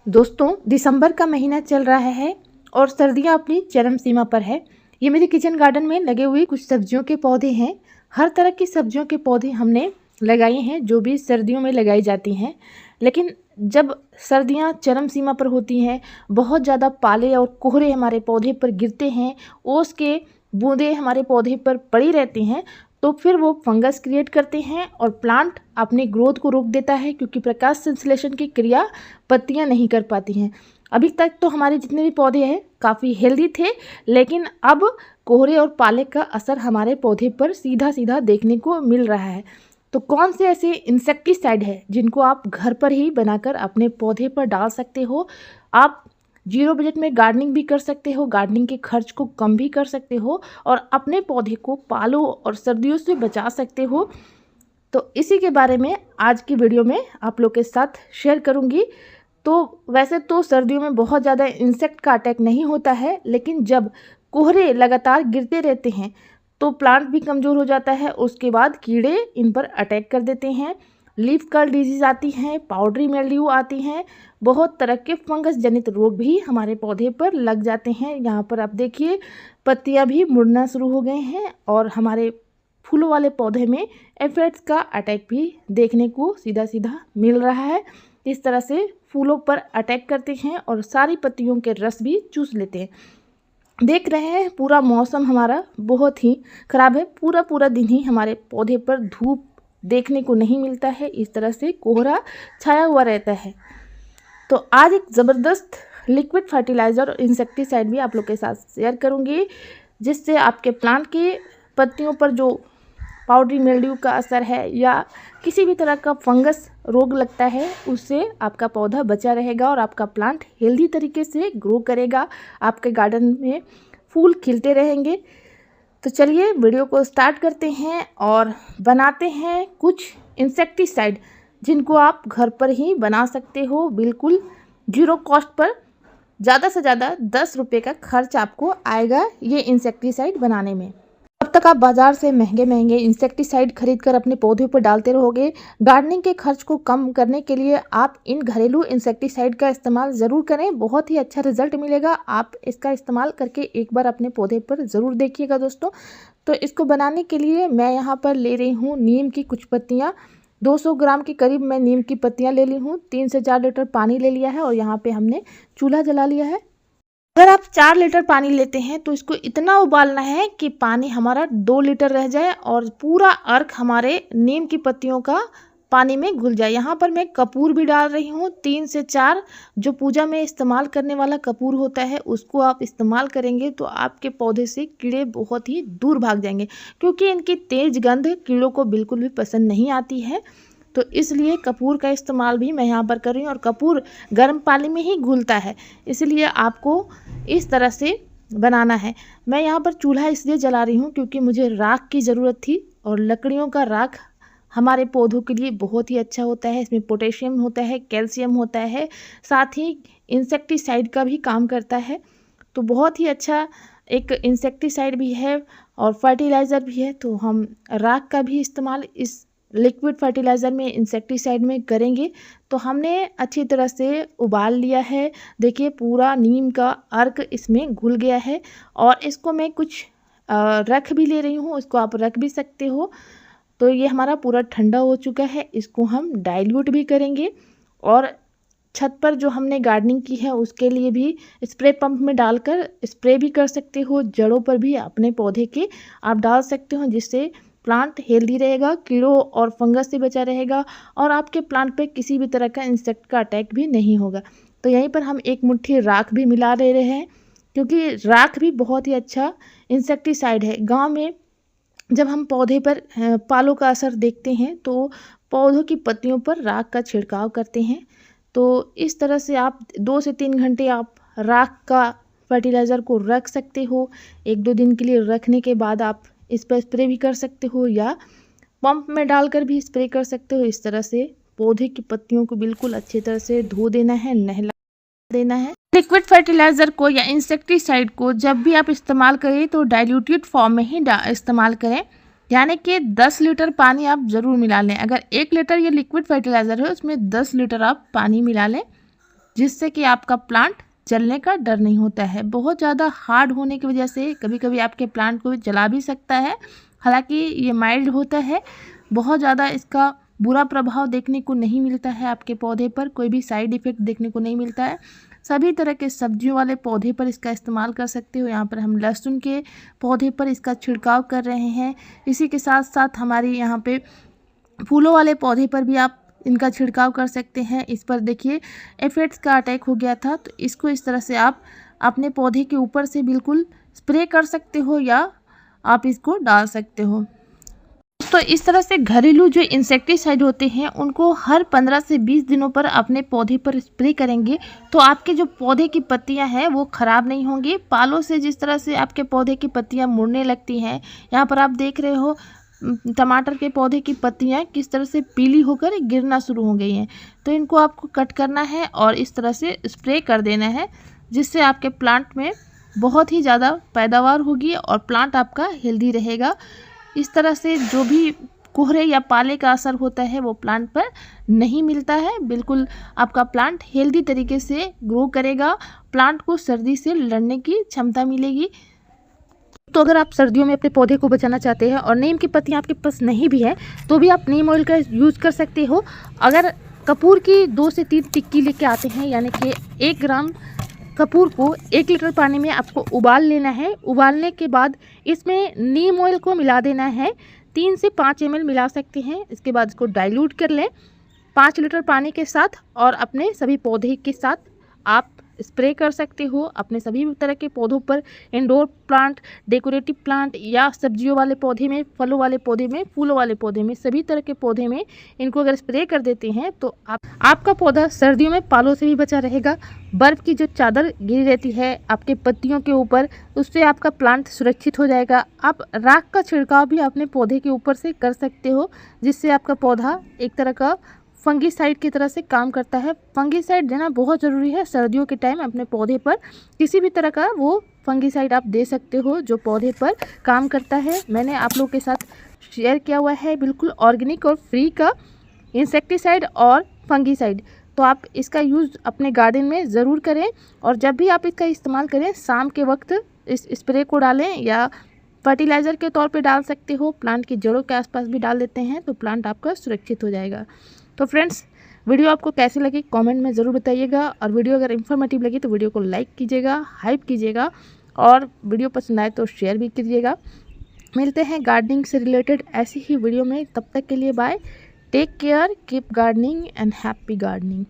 दोस्तों, दिसंबर का महीना चल रहा है और सर्दियां अपनी चरम सीमा पर है। ये मेरे किचन गार्डन में लगे हुए कुछ सब्जियों के पौधे हैं। हर तरह की सब्जियों के पौधे हमने लगाए हैं जो भी सर्दियों में लगाई जाती हैं। लेकिन जब सर्दियां चरम सीमा पर होती हैं, बहुत ज़्यादा पाले और कोहरे हमारे पौधे पर गिरते हैं, ओस के बूंदें हमारे पौधे पर पड़ी रहती हैं, तो फिर वो फंगस क्रिएट करते हैं और प्लांट अपने ग्रोथ को रोक देता है, क्योंकि प्रकाश संश्लेषण की क्रिया पत्तियां नहीं कर पाती हैं। अभी तक तो हमारे जितने भी पौधे हैं काफ़ी हेल्दी थे, लेकिन अब कोहरे और पाले का असर हमारे पौधे पर सीधा सीधा देखने को मिल रहा है। तो कौन से ऐसे इंसेक्टिसाइड है जिनको आप घर पर ही बनाकर अपने पौधे पर डाल सकते हो? आप जीरो बजट में गार्डनिंग भी कर सकते हो, गार्डनिंग के खर्च को कम भी कर सकते हो और अपने पौधे को पालो और सर्दियों से बचा सकते हो। तो इसी के बारे में आज की वीडियो में आप लोग के साथ शेयर करूंगी। तो वैसे तो सर्दियों में बहुत ज़्यादा इंसेक्ट का अटैक नहीं होता है, लेकिन जब कोहरे लगातार गिरते रहते हैं तो प्लांट भी कमज़ोर हो जाता है। उसके बाद कीड़े इन पर अटैक कर देते हैं, लीफ कर्ल डिजीज़ आती हैं, पाउडरी मिल्ड्यू आती हैं, बहुत तरह के फंगस जनित रोग भी हमारे पौधे पर लग जाते हैं। यहाँ पर आप देखिए पत्तियाँ भी मुड़ना शुरू हो गए हैं और हमारे फूलों वाले पौधे में एफिड्स का अटैक भी देखने को सीधा सीधा मिल रहा है। इस तरह से फूलों पर अटैक करते हैं और सारी पत्तियों के रस भी चूस लेते हैं। देख रहे हैं पूरा मौसम हमारा बहुत ही ख़राब है। पूरा पूरा दिन ही हमारे पौधे पर धूप देखने को नहीं मिलता है, इस तरह से कोहरा छाया हुआ रहता है। तो आज एक ज़बरदस्त लिक्विड फर्टिलाइज़र और इंसेक्टिसाइड भी आप लोग के साथ शेयर करूंगी, जिससे आपके प्लांट की पत्तियों पर जो पाउडरी मिल्ड्यू का असर है या किसी भी तरह का फंगस रोग लगता है, उससे आपका पौधा बचा रहेगा और आपका प्लांट हेल्दी तरीके से ग्रो करेगा। आपके गार्डन में फूल खिलते रहेंगे। तो चलिए वीडियो को स्टार्ट करते हैं और बनाते हैं कुछ इंसेक्टिसाइड जिनको आप घर पर ही बना सकते हो, बिल्कुल जीरो कॉस्ट पर। ज़्यादा से ज़्यादा 10 रुपये का खर्च आपको आएगा ये इंसेक्टिसाइड बनाने में। अब तक आप बाज़ार से महंगे महंगे इंसेक्टिसाइड खरीद कर अपने पौधों पर डालते रहोगे। गार्डनिंग के खर्च को कम करने के लिए आप इन घरेलू इंसेक्टिसाइड का इस्तेमाल ज़रूर करें, बहुत ही अच्छा रिजल्ट मिलेगा। आप इसका इस्तेमाल करके एक बार अपने पौधे पर ज़रूर देखिएगा दोस्तों। तो इसको बनाने के लिए मैं यहाँ पर ले रही हूँ नीम की कुछ पत्तियाँ। 200 ग्राम के करीब मैं नीम की पत्तियाँ ले ली हूँ। 3 से 4 लीटर पानी ले लिया है और यहाँ पे हमने चूल्हा जला लिया है। अगर आप 4 लीटर पानी लेते हैं तो इसको इतना उबालना है कि पानी हमारा 2 लीटर रह जाए और पूरा अर्क हमारे नीम की पत्तियों का पानी में घुल जाए। यहाँ पर मैं कपूर भी डाल रही हूँ, 3 से 4 जो पूजा में इस्तेमाल करने वाला कपूर होता है उसको आप इस्तेमाल करेंगे तो आपके पौधे से कीड़े बहुत ही दूर भाग जाएंगे, क्योंकि इनकी तेज गंध कीड़ों को बिल्कुल भी पसंद नहीं आती है। तो इसलिए कपूर का इस्तेमाल भी मैं यहाँ पर कर रही हूँ और कपूर गर्म पानी में ही घुलता है, इसलिए आपको इस तरह से बनाना है। मैं यहाँ पर चूल्हा इसलिए जला रही हूँ क्योंकि मुझे राख की ज़रूरत थी और लकड़ियों का राख हमारे पौधों के लिए बहुत ही अच्छा होता है। इसमें पोटेशियम होता है, कैल्शियम होता है, साथ ही इंसेक्टिसाइड का भी काम करता है। तो बहुत ही अच्छा एक इंसेक्टिसाइड भी है और फर्टिलाइज़र भी है। तो हम राख का भी इस्तेमाल इस लिक्विड फर्टिलाइज़र में इंसेक्टिसाइड में करेंगे। तो हमने अच्छी तरह से उबाल लिया है। देखिए पूरा नीम का अर्क इसमें घुल गया है और इसको मैं कुछ रख भी ले रही हूँ, इसको आप रख भी सकते हो। तो ये हमारा पूरा ठंडा हो चुका है, इसको हम डाइल्यूट भी करेंगे और छत पर जो हमने गार्डनिंग की है उसके लिए भी स्प्रे पंप में डालकर स्प्रे भी कर सकते हो। जड़ों पर भी अपने पौधे के आप डाल सकते हो, जिससे प्लांट हेल्दी रहेगा, कीड़ों और फंगस से बचा रहेगा और आपके प्लांट पे किसी भी तरह का इंसेक्ट का अटैक भी नहीं होगा। तो यहीं पर हम एक मुट्ठी राख भी मिला दे रहे हैं, क्योंकि राख भी बहुत ही अच्छा इंसेक्टिसाइड है। गांव में जब हम पौधे पर पालों का असर देखते हैं तो पौधों की पत्तियों पर राख का छिड़काव करते हैं। तो इस तरह से आप 2 से 3 घंटे आप राख का फर्टिलाइज़र को रख सकते हो। 1-2 दिन के लिए रखने के बाद आप इस पर स्प्रे भी कर सकते हो या पंप में डालकर भी स्प्रे कर सकते हो। इस तरह से पौधे की पत्तियों को बिल्कुल अच्छी तरह से धो देना है, नहला देना है। लिक्विड फर्टिलाइज़र को या इंसेक्टिसाइड को जब भी आप इस्तेमाल करें तो डाइल्यूटेड फॉर्म में ही इस्तेमाल करें, यानी कि 10 लीटर पानी आप ज़रूर मिला लें। अगर 1 लीटर ये लिक्विड फर्टिलाइज़र है उसमें 10 लीटर आप पानी मिला लें। जिससे कि आपका प्लांट जलने का डर नहीं होता है। बहुत ज़्यादा हार्ड होने की वजह से कभी कभी आपके प्लांट को जला भी सकता है। हालांकि ये माइल्ड होता है, बहुत ज़्यादा इसका बुरा प्रभाव देखने को नहीं मिलता है, आपके पौधे पर कोई भी साइड इफ़ेक्ट देखने को नहीं मिलता है। सभी तरह के सब्जियों वाले पौधे पर इसका इस्तेमाल कर सकते हो। यहाँ पर हम लहसुन के पौधे पर इसका छिड़काव कर रहे हैं। इसी के साथ साथ हमारी यहाँ पे फूलों वाले पौधे पर भी आप इनका छिड़काव कर सकते हैं। इस पर देखिए एफिड्स का अटैक हो गया था, तो इसको इस तरह से आप अपने पौधे के ऊपर से बिल्कुल स्प्रे कर सकते हो या आप इसको डाल सकते हो। तो इस तरह से घरेलू जो इंसेक्टिसाइड होते हैं उनको हर 15 से 20 दिनों पर अपने पौधे पर स्प्रे करेंगे तो आपके जो पौधे की पत्तियां हैं वो ख़राब नहीं होंगी। पालों से जिस तरह से आपके पौधे की पत्तियां मुड़ने लगती हैं, यहाँ पर आप देख रहे हो टमाटर के पौधे की पत्तियां किस तरह से पीली होकर गिरना शुरू हो गई हैं। तो इनको आपको कट करना है और इस तरह से स्प्रे कर देना है, जिससे आपके प्लांट में बहुत ही ज़्यादा पैदावार होगी और प्लांट आपका हेल्दी रहेगा। इस तरह से जो भी कोहरे या पाले का असर होता है वो प्लांट पर नहीं मिलता है। बिल्कुल आपका प्लांट हेल्दी तरीके से ग्रो करेगा, प्लांट को सर्दी से लड़ने की क्षमता मिलेगी। तो अगर आप सर्दियों में अपने पौधे को बचाना चाहते हैं और नीम की पत्तियां आपके पास नहीं भी है तो भी आप नीम ऑयल का यूज़ कर सकते हो। अगर कपूर की 2 से 3 टिक्की लेके आते हैं, यानी कि 1 ग्राम कपूर को 1 लीटर पानी में आपको उबाल लेना है। उबालने के बाद इसमें नीम ऑयल को मिला देना है, 3 से 5 ml मिला सकते हैं। इसके बाद इसको डाइल्यूट कर लें 5 लीटर पानी के साथ और अपने सभी पौधे के साथ आप स्प्रे कर सकते हो। अपने सभी तरह के पौधों पर, इंडोर प्लांट, डेकोरेटिव प्लांट या सब्जियों वाले पौधे में, फलों वाले पौधे में, फूलों वाले पौधे में, सभी तरह के पौधे में इनको अगर स्प्रे कर देते हैं तो आपका पौधा सर्दियों में पालों से भी बचा रहेगा। बर्फ़ की जो चादर गिरी रहती है आपके पत्तियों के ऊपर, उससे आपका प्लांट सुरक्षित हो जाएगा। आप राख का छिड़काव भी अपने पौधे के ऊपर से कर सकते हो, जिससे आपका पौधा एक तरह का फंगीसाइड की तरह से काम करता है। फंगीसाइड देना बहुत ज़रूरी है सर्दियों के टाइम। अपने पौधे पर किसी भी तरह का वो फंगीसाइड आप दे सकते हो जो पौधे पर काम करता है। मैंने आप लोगों के साथ शेयर किया हुआ है बिल्कुल ऑर्गेनिक और फ्री का इंसेक्टिसाइड और फंगीसाइड। तो आप इसका यूज़ अपने गार्डन में ज़रूर करें और जब भी आप इसका इस्तेमाल करें शाम के वक्त इस स्प्रे को डालें या फर्टिलाइज़र के तौर पे डाल सकते हो। प्लांट की जड़ों के आसपास भी डाल देते हैं तो प्लांट आपका सुरक्षित हो जाएगा। तो फ्रेंड्स, वीडियो आपको कैसे लगी कमेंट में ज़रूर बताइएगा और वीडियो अगर इन्फॉर्मेटिव लगी तो वीडियो को लाइक कीजिएगा, हाइप कीजिएगा और वीडियो पसंद आए तो शेयर भी कीजिएगा। मिलते हैं गार्डनिंग से रिलेटेड ऐसी ही वीडियो में, तब तक के लिए bye, take care, keep gardening and happy gardening.